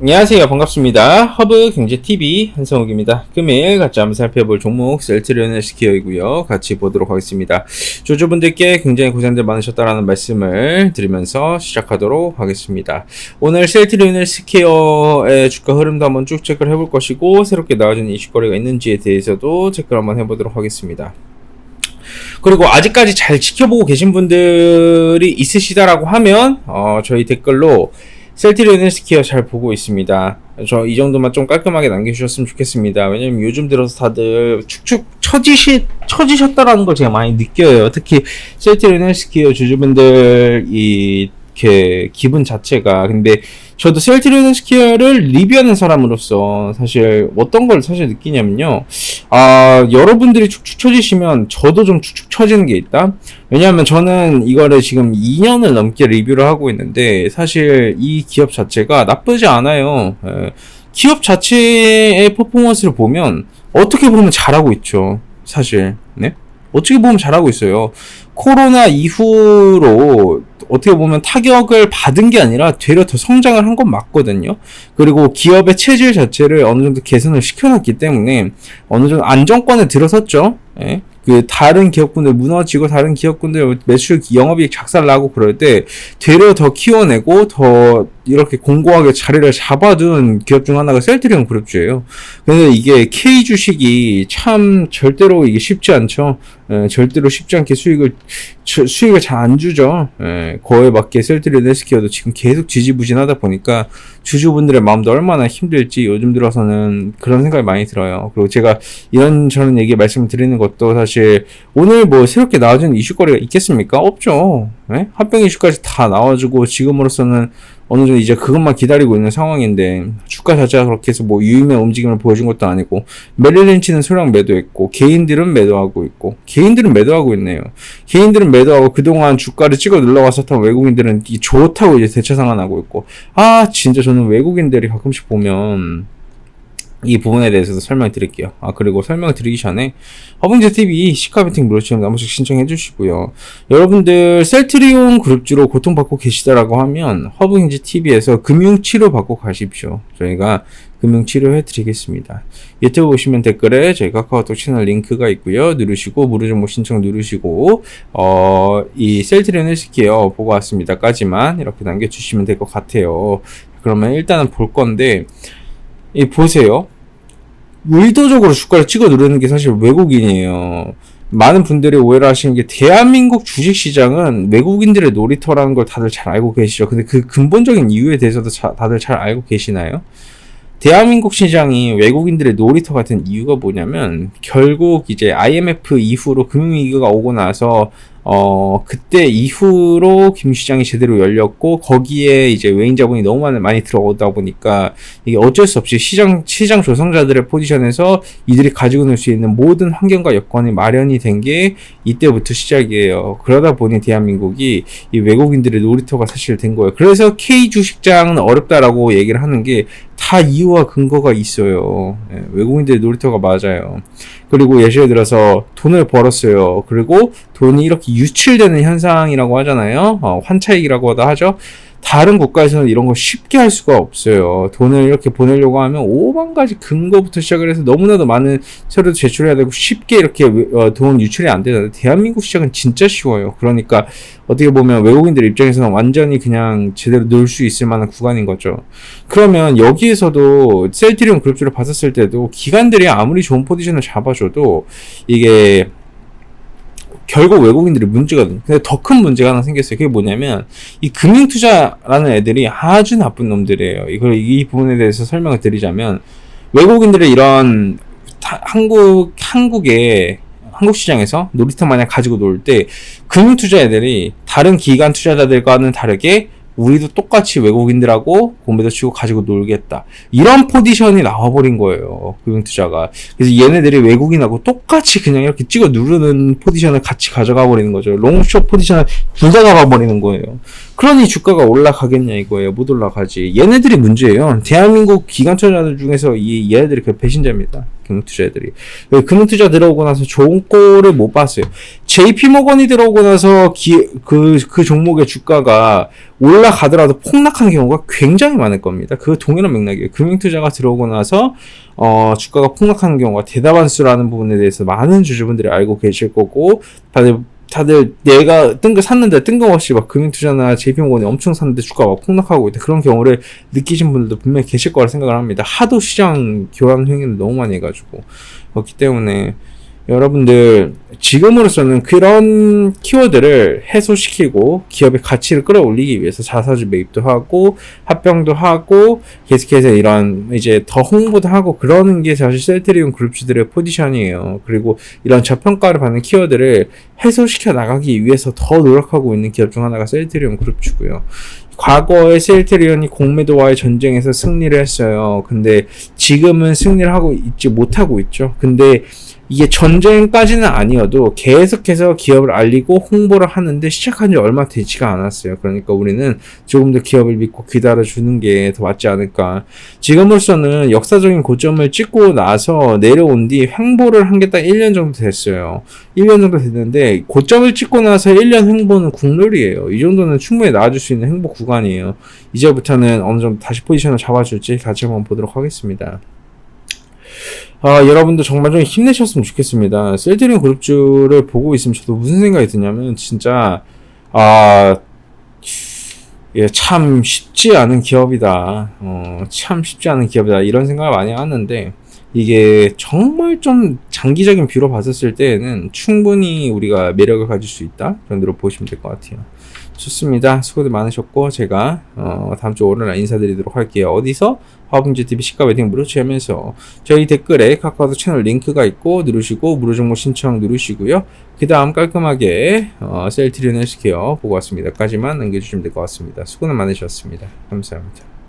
안녕하세요. 반갑습니다. 허브경제TV 한성욱입니다. 금일 같이 한번 살펴볼 종목 셀트리온헬스케어이고요. 같이 보도록 하겠습니다. 조주분들께 굉장히 고생들 많으셨다라는 말씀을 드리면서 시작하도록 하겠습니다. 오늘 셀트리온헬스케어의 주가 흐름도 한번 쭉 체크를 해볼 것이고, 새롭게 나와진 이슈거래가 있는지에 대해서도 체크를 한번 해보도록 하겠습니다. 그리고 아직까지 잘 지켜보고 계신 분들이 있으시다라고 하면 저희 댓글로 셀트리온헬스케어 잘 보고 있습니다. 저 이 정도만 좀 깔끔하게 남겨주셨으면 좋겠습니다. 왜냐면 요즘 들어서 다들 축축 처지셨다라는 걸 제가 많이 느껴요. 특히 셀트리온헬스케어 주주분들 이렇게 기분 자체가. 근데 저도 셀트리온헬스케어를 리뷰하는 사람으로서 사실 어떤 걸 사실 느끼냐면요. 여러분들이 축축 처지시면 저도 좀 축축 처지는 게 있다. 왜냐하면 저는 이거를 지금 2년을 넘게 리뷰를 하고 있는데, 사실 이 기업 자체가 나쁘지 않아요. 기업 자체의 퍼포먼스를 보면 어떻게 보면 잘하고 있죠. 사실. 네? 어떻게 보면 잘하고 있어요. 코로나 이후로 어떻게 보면 타격을 받은 게 아니라 되려 더 성장을 한 건 맞거든요. 그리고 기업의 체질 자체를 어느 정도 개선을 시켜놨기 때문에 어느 정도 안정권에 들어섰죠. 예. 그 다른 기업군들 무너지고 다른 기업군들 매출 영업이익 작살나고 그럴 때 되려 더 키워내고 더 이렇게 공고하게 자리를 잡아둔 기업 중 하나가 셀트리온 그룹주예요. 근데 이게 K 주식이 참 절대로 이게 쉽지 않죠. 절대로 쉽지 않게 수익을 잘 안 주죠. 그거에 맞게 셀트리온 헬스케어도 지금 계속 지지부진하다 보니까 주주분들의 마음도 얼마나 힘들지 요즘 들어서는 그런 생각이 많이 들어요. 그리고 제가 이런저런 얘기 말씀을 드리는 것도 사실 오늘 뭐 새롭게 나와준 이슈거리가 있겠습니까? 없죠. 합병 이슈까지 다 나와주고 지금으로서는 어느 정도 이제 그것만 기다리고 있는 상황인데, 주가 자체가 그렇게 해서 뭐 유의미한 움직임을 보여준 것도 아니고, 메릴린치는 소량 매도했고, 개인들은 매도하고 있고, 개인들은 매도하고 있네요. 개인들은 매도하고 그동안 주가를 찍어 눌러갔었던 외국인들은 이 좋다고 이제 대차 상환하고 있고, 진짜 저는 외국인들이 가끔씩 보면 이 부분에 대해서도 설명을 드릴게요. 그리고 설명을 드리기 전에 허브경제TV 시카베팅 무료체험 한 번씩 신청해 주시고요. 여러분들 셀트리온 그룹주로 고통받고 계시다라고 하면 허브경제TV에서 금융치료 받고 가십시오. 저희가 금융치료 해드리겠습니다. 유튜브 보시면 댓글에 저희 카카오톡 채널 링크가 있고요. 누르시고 무료정보 신청 누르시고 이 셀트리온 헬스케어 보고 왔습니다까지만 이렇게 남겨주시면 될 것 같아요. 그러면 일단은 볼 건데, 보세요. 의도적으로 주가를 찍어 누르는 게 사실 외국인이에요. 많은 분들이 오해를 하시는 게, 대한민국 주식시장은 외국인들의 놀이터라는 걸 다들 잘 알고 계시죠. 근데 그 근본적인 이유에 대해서도 다들 잘 알고 계시나요? 대한민국 시장이 외국인들의 놀이터 같은 이유가 뭐냐면, 결국 이제 IMF 이후로 금융위기가 오고 나서 그때 이후로 김시장이 제대로 열렸고, 거기에 이제 외인 자본이 너무 많이 들어오다 보니까 이게 어쩔 수 없이 시장 조성자들의 포지션에서 이들이 가지고 놀 수 있는 모든 환경과 여건이 마련이 된 게 이때부터 시작이에요. 그러다 보니 대한민국이 이 외국인들의 놀이터가 사실 된 거예요. 그래서 K 주식장은 어렵다라고 얘기를 하는 게 다 이유와 근거가 있어요. 외국인들의 놀이터가 맞아요. 그리고 예시를 들어서 돈을 벌었어요. 그리고 돈이 이렇게 유출되는 현상이라고 하잖아요. 환차익이라고도 하죠. 다른 국가에서는 이런 거 쉽게 할 수가 없어요. 돈을 이렇게 보내려고 하면 5만 가지 근거부터 시작을 해서 너무나도 많은 서류도 제출해야 되고, 쉽게 이렇게 돈 유출이 안 되잖아요. 대한민국 시장은 진짜 쉬워요. 그러니까 어떻게 보면 외국인들 입장에서는 완전히 그냥 제대로 놀 수 있을 만한 구간인 거죠. 그러면 여기에서도 셀트리온 그룹주를 봤었을 때도 기관들이 아무리 좋은 포지션을 잡아줘도 이게 결국 외국인들이 문제거든요. 근데 더 큰 문제가 하나 생겼어요. 그게 뭐냐면, 이 금융투자라는 애들이 아주 나쁜 놈들이에요. 이 부분에 대해서 설명을 드리자면, 외국인들의 이런 한국 시장에서 놀이터 마냥 가지고 놀 때, 금융투자 애들이 다른 기관 투자자들과는 다르게 우리도 똑같이 외국인들하고 공매도 치고 가지고 놀겠다, 이런 포지션이 나와버린 거예요, 금융투자가. 그래서 얘네들이 외국인하고 똑같이 그냥 이렇게 찍어 누르는 포지션을 같이 가져가 버리는 거죠. 롱숏 포지션을 둘 다 잡아버리는 거예요. 그러니 주가가 올라가겠냐 이거예요. 못 올라가지. 얘네들이 문제예요. 대한민국 기관 투자자들 중에서 얘네들이 그 배신자입니다. 금융투자들이. 금융투자 들어오고 나서 좋은 꼴을 못 봤어요. JP모건이 들어오고 나서 그 종목의 주가가 올라가더라도 폭락한 경우가 굉장히 많을 겁니다. 그 동일한 맥락이에요. 금융투자가 들어오고 나서 주가가 폭락하는 경우가 대다반수라는 부분에 대해서 많은 주주분들이 알고 계실 거고, 다들 내가 샀는데 뜬금없이 막 금융투자나 JP모건이 엄청 샀는데 주가가 막 폭락하고 있다. 그런 경우를 느끼신 분들도 분명히 계실 거라 생각을 합니다. 하도 시장 교란 행위를 너무 많이 해가지고. 그렇기 때문에 여러분들 지금으로서는 그런 키워드를 해소시키고 기업의 가치를 끌어올리기 위해서 자사주 매입도 하고 합병도 하고 계속해서 이런 이제 더 홍보도 하고 그러는 게 사실 셀트리온 그룹주들의 포지션이에요. 그리고 이런 저평가를 받는 키워드를 해소시켜 나가기 위해서 더 노력하고 있는 기업 중 하나가 셀트리온 그룹주고요. 과거에 셀트리온이 공매도와의 전쟁에서 승리를 했어요. 근데 지금은 승리를 하고 있지 못하고 있죠. 근데 이게 전쟁까지는 아니어도 계속해서 기업을 알리고 홍보를 하는데 시작한 지 얼마 되지가 않았어요. 그러니까 우리는 조금 더 기업을 믿고 기다려주는 게 더 맞지 않을까. 지금으로서는 역사적인 고점을 찍고 나서 내려온 뒤 횡보를 한 게 딱 1년 정도 됐어요. 1년 정도 됐는데 고점을 찍고 나서 1년 횡보는 국룰이에요. 이 정도는 충분히 나와줄 수 있는 횡보 구간이에요. 이제부터는 어느 정도 다시 포지션을 잡아줄지 같이 한번 보도록 하겠습니다. 여러분들 정말 좀 힘내셨으면 좋겠습니다. 셀트리온 그룹주를 보고 있으면 저도 무슨 생각이 드냐면, 진짜, 예, 참 쉽지 않은 기업이다. 참 쉽지 않은 기업이다. 이런 생각을 많이 하는데, 이게 정말 좀 장기적인 뷰로 봤었을 때에는 충분히 우리가 매력을 가질 수 있다. 정도로 보시면 될 것 같아요. 좋습니다. 수고들 많으셨고, 제가 다음 주 월요일에 인사드리도록 할게요. 어디서? 화분지TV 시가 웨딩 무료 체험에서 저희 댓글에 카카오톡 채널 링크가 있고 누르시고 무료 정보 신청 누르시고요. 그 다음 깔끔하게 셀트리온 헬스케어 보고 왔습니다. 까지만 남겨주시면 될 것 같습니다. 수고는 많으셨습니다. 감사합니다.